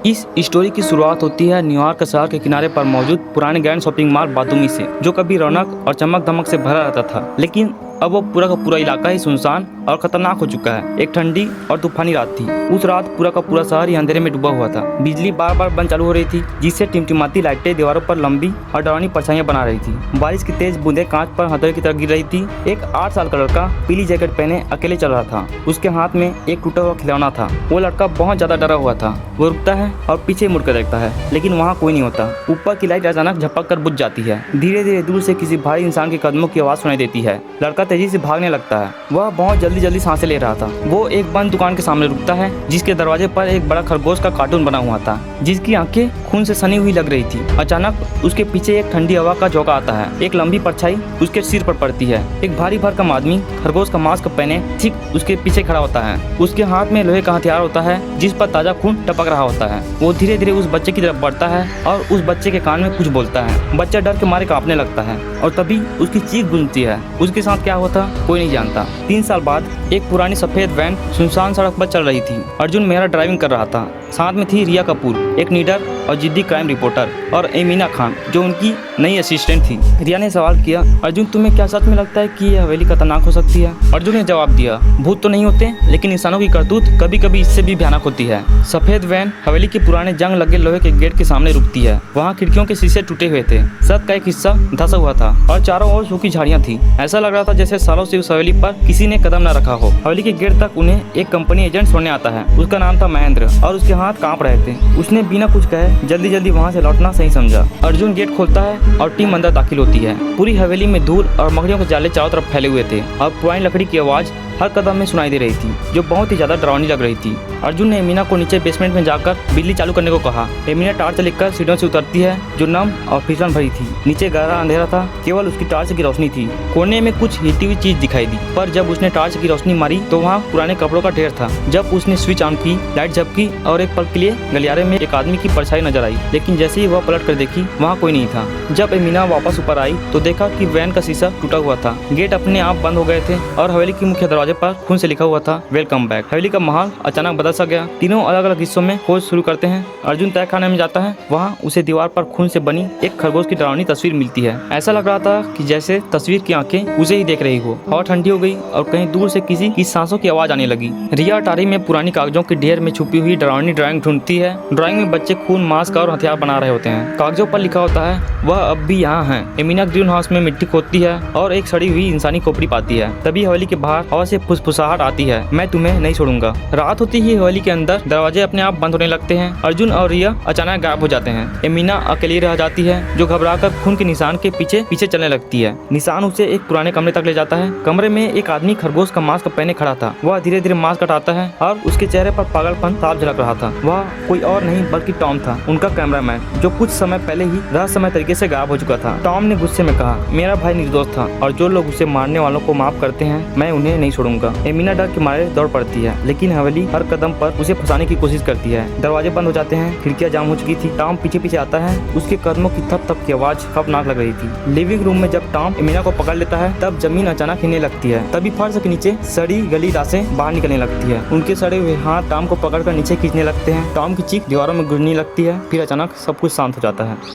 इस स्टोरी की शुरुआत होती है न्यूयॉर्क शहर के किनारे पर मौजूद पुराने ग्रैंड शॉपिंग मॉल बादुमी से, जो कभी रौनक और चमक धमक से भरा रहता था, लेकिन अब वो पूरा का पूरा इलाका ही सुनसान और खतरनाक हो चुका है। एक ठंडी और तूफानी रात थी। उस रात पूरा का पूरा शहर ही अंधेरे में डूबा हुआ था। बिजली बार बार बंद चालू हो रही थी, जिससे टिमटिमाती लाइटें दीवारों पर लंबी और डरावनी परछाइयां बना रही थी। बारिश की तेज बूंदें कांच पर हथौड़े की तरह गिर रही थी। एक 8 साल का लड़का पीली जैकेट पहने अकेले चल रहा था। उसके हाथ में एक टूटा हुआ खिलौना था। वो लड़का बहुत ज्यादा डरा हुआ था। वो रुकता है और पीछे मुड़कर देखता है, लेकिन वहाँ कोई नहीं होता। ऊपर की लाइट अचानक झपक कर बुझ जाती है। धीरे धीरे दूर से किसी भारी इंसान के कदमों की आवाज सुनाई देती है। लड़का तेजी से भागने लगता है। वह बहुत जल्दी सांसें ले रहा था। वो एक बंद दुकान के सामने रुकता है, जिसके दरवाजे पर एक बड़ा खरगोश का कार्टून बना हुआ था, जिसकी आंखें खून से सनी हुई लग रही थी। अचानक उसके पीछे एक ठंडी हवा का झोंका आता है। एक लंबी परछाई उसके सिर पर पड़ती है। एक भारी भरकम आदमी खरगोश का मास्क पहने ठीक उसके पीछे खड़ा होता है। उसके हाथ में लोहे का हथियार होता है, जिस पर ताजा खून टपक रहा होता है। वो धीरे धीरे उस बच्चे की तरफ बढ़ता है और उस बच्चे के कान में कुछ बोलता है। बच्चा डर के मारे कांपने लगता है और तभी उसकी चीख गूंजती है। उसके साथ क्या हुआ था कोई नहीं जानता। 3 साल बाद एक पुरानी सफेद वैन सुनसान सड़क पर चल रही थी। अर्जुन मेहरा ड्राइविंग कर रहा था। साथ में थी रिया कपूर, एक निडर और जिद्दी क्राइम रिपोर्टर, और एमीना खान, जो उनकी नई असिस्टेंट थी। रिया ने सवाल किया, अर्जुन तुम्हें क्या सच में लगता है कि यह हवेली खतरनाक हो सकती है? अर्जुन ने जवाब दिया, भूत तो नहीं होते, लेकिन इंसानों की करतूत कभी कभी इससे भी भयानक होती है। सफेद वैन हवेली के पुराने जंग लगे लोहे के गेट के सामने रुकती है। वहाँ खिड़कियों के शीशे टूटे हुए थे। छत का एक हिस्सा धंसा हुआ था और चारों ओर सूखी झाड़ियाँ थी। ऐसा लग रहा था जैसे सालों से उस हवेली पर किसी ने कदम न रखा हो। हवेली के गेट तक उन्हें एक कंपनी एजेंट छोड़ने आता है। उसका नाम था महेंद्र और उसके हाथ कांप रहे थे। उसने बिना कुछ कहे जल्दी वहाँ से लौटना सही समझा। अर्जुन गेट खोलता है और टीम अंदर दाखिल होती है। पूरी हवेली में धूल और मकड़ियों के जाले चारों तरफ फैले हुए थे और पुरानी लकड़ी की आवाज हर कदम में सुनाई दे रही थी, जो बहुत ही ज्यादा डरावनी लग रही थी। अर्जुन ने एमीना को नीचे बेसमेंट में जाकर बिजली चालू करने को कहा। एमीना टार्च लेकर सीढ़ियों से उतरती है, जो नम और फिसलन भरी थी। नीचे गहरा अंधेरा था, केवल उसकी टार्च की रोशनी थी। कोने में कुछ हिलती हुई चीज दिखाई दी, पर जब उसने टार्च की रोशनी मारी तो वहाँ पुराने कपड़ों का ढेर था। जब उसने स्विच ऑन की, लाइट झपकी और एक पल के लिए गलियारे में एक आदमी की परछाई नजर आई, लेकिन जैसे ही वह पलट कर देखी, वहाँ कोई नहीं था। जब एमीना वापस ऊपर आई तो देखा कि वैन का शीशा टूटा हुआ था। गेट अपने आप बंद हो गए थे और हवेली के मुख्य दरवाजे पर खून से लिखा हुआ था, वेलकम बैक। हवेली का माहौल अचानक बदल सा गया। तीनों अलग अलग हिस्सों में खोज शुरू करते हैं। अर्जुन तय खाने में जाता है। वहाँ उसे दीवार पर खून से बनी एक खरगोश की डरावनी तस्वीर मिलती है। ऐसा लग रहा था कि जैसे तस्वीर की आंखें उसे ही देख रही हो। हवा ठंडी हो गई और कहीं दूर से किसी की सांसों की आवाज आने लगी। रिया अटारी में पुरानी कागजों के ढेर में छुपी हुई डरावनी ड्राइंग ढूंढती है। ड्राइंग में बच्चे खून, मास्क और हथियार बना रहे होते हैं। कागजों पर लिखा होता है, वह अब भी यहाँ है। एमीना ग्रीन हाउस में मिट्टी खोदती है और एक सड़ी हुई इंसानी खोपड़ी पाती है। तभी हवेली के बाहर हवा से फुसफुसाहट आती है, मैं तुम्हें नहीं छोड़ूंगा। रात होती ही हवेली के अंदर दरवाजे अपने आप बंद होने लगते हैं। अर्जुन और रिया अचानक गायब हो जाते हैं। एमीना अकेली रह जाती है, जो घबराकर खून के निशान के पीछे चलने लगती है। निशान उसे एक पुराने कमरे तक ले जाता है। कमरे में एक आदमी खरगोश का मास्क पहने खड़ा था। वह धीरे धीरे मास्क हटाता है और उसके चेहरे पर पागलपन साफ झलक रहा था। वह कोई और नहीं बल्कि टॉम था, उनका कैमरामैन, जो कुछ समय पहले ही रहस्यमय तरीके से गायब हो चुका था। टॉम ने गुस्से में कहा, मेरा भाई निर्दोष था और जो लोग उसे मारने वालों को माफ करते हैं, मैं उन्हें नहीं छोड़ूंगा। एमीना डर के मारे दौड़ पड़ती है, लेकिन हवेली हर कदम पर उसे फंसाने की कोशिश करती है। दरवाजे बंद हो जाते हैं, खिड़कियां जाम हो चुकी थी। टॉम पीछे आता है। उसके कदमों की थप थप की आवाज खौफनाक लग रही थी। लिविंग रूम में जब टॉम एमीना को पकड़ लेता है, तब जमीन अचानक हिलने लगती है। तभी फर्श के नीचे सड़ी गली रासें बाहर निकलने लगती है। उनके सड़े हुए हाथ टॉम को पकड़कर नीचे खींचने लगते हैं। टॉम की चीख दीवारों में गूंजने लगती है। फिर अचानक सब कुछ शांत हो जाता है।